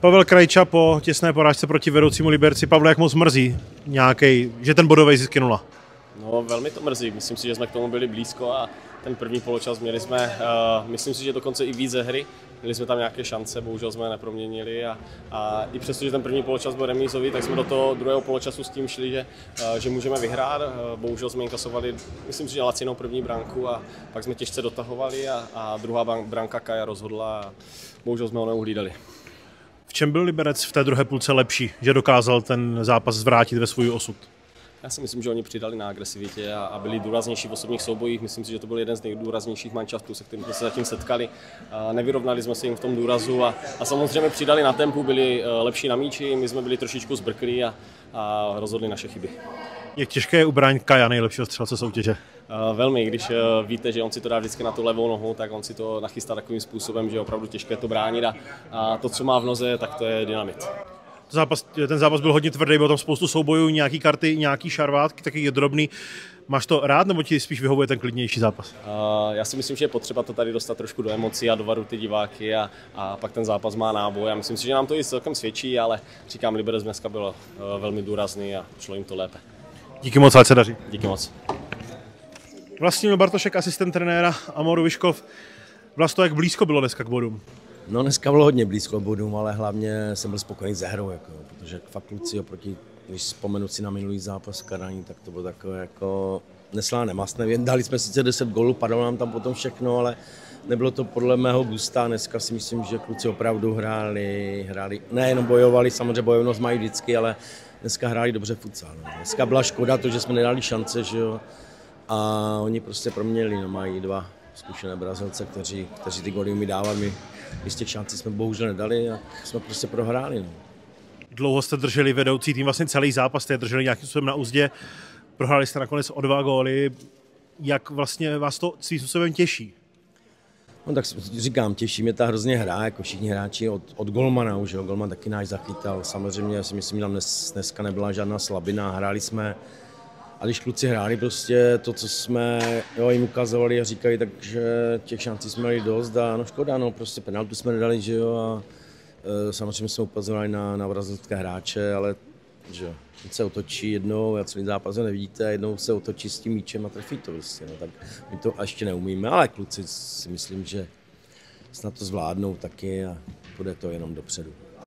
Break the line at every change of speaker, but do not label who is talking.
Pavel Krajča po těsné porážce proti vedoucímu Liberci. Pavle, jak moc mrzí že ten bodový zisk je 0?
No, velmi to mrzí. Myslím si, že jsme k tomu byli blízko a ten první poločas měli jsme, myslím si, že dokonce i víc ze hry. Měli jsme tam nějaké šance, bohužel jsme je neproměnili a i přesto, že ten první poločas byl remízový, tak jsme do toho druhého poločasu s tím šli, že můžeme vyhrát. Bohužel jsme inkasovali, myslím si, že lacinou první branku a pak jsme těžce dotahovali a druhá branka Kaja rozhodla a bohužel jsme ho neuhlídali.
V čem byl Liberec v té druhé půlce lepší, že dokázal ten zápas zvrátit ve svůj osud?
Já si myslím, že oni přidali na agresivitě a byli důraznější v osobních soubojích. Myslím si, že to byl jeden z nejdůraznějších manšaftů, se kterými jsme se zatím setkali. Nevyrovnali jsme se jim v tom důrazu a samozřejmě přidali na tempu, byli lepší na míči, my jsme byli trošičku zbrklí a rozhodli naše chyby.
Jak těžké je ubránit Kaja, nejlepšího střelce soutěže?
Velmi, když víte, že on si to dá vždycky na tu levou nohu, tak on si to nachystá takovým způsobem, že je opravdu těžké to bránit a to, co má v noze, tak to je dynamit.
Ten zápas byl hodně tvrdý, bylo tam spoustu soubojů, nějaký karty, nějaký šarvátky, taky je drobný. Máš to rád, nebo ti spíš vyhovuje ten klidnější zápas?
Já si myslím, že je potřeba to tady dostat trošku do emocí a do varu ty diváky a pak ten zápas má náboj. Já myslím si, že nám to i celkem svědčí, ale říkám, Liberec dneska byl velmi důrazný a šlo jim to lépe.
Díky moc, ať se daří.
Díky moc.
Vlastimil Bartošek, asistent trenéra Amoru Vyškov. Vlasto, jak blízko bylo dneska k bodům?
No, dneska bylo hodně blízko bodům, ale hlavně jsem byl spokojený se hrou, protože fakt kluci oproti, když vzpomenu si na minulý zápas v Kadaní, tak to bylo takové jako neslá nemastné. Dali jsme sice 10 gólů, padalo nám tam potom všechno, ale nebylo to podle mého gusta. Dneska si myslím, že kluci opravdu hráli, nejenom bojovali, samozřejmě bojovnost mají vždycky, ale dneska hráli dobře futsal. No. Dneska byla škoda to, že jsme nedali šance, že jo, a oni prostě proměnili, no, mají dva zkušené Brazilce, kteří ty góly umí dávat. My z těch šancí jsme bohužel nedali a jsme prostě prohráli. No.
Dlouho jste drželi vedoucí tým, vlastně celý zápas jste drželi nějakým způsobem na uzdě. Prohráli jste nakonec o 2 góly. Jak vlastně vás to svým způsobem těší?
No tak říkám, těší mě ta hrozně hra, jako všichni hráči od golmana už, jo. Golman taky náš zachytal. Samozřejmě si myslím, že tam dneska nebyla žádná slabina, hráli jsme. A když kluci hráli prostě to, co jsme jim ukazovali a říkali, takže těch šancí jsme měli dost a no škoda, no prostě penaltu jsme nedali, že jo, a samozřejmě jsme upozorňovali na brazilské hráče, ale že on se otočí jednou, a celý zápas ho nevidíte, a jednou se otočí s tím míčem a trefí to prostě, no tak my to ještě neumíme, ale kluci si myslím, že snad to zvládnou taky a bude to jenom dopředu.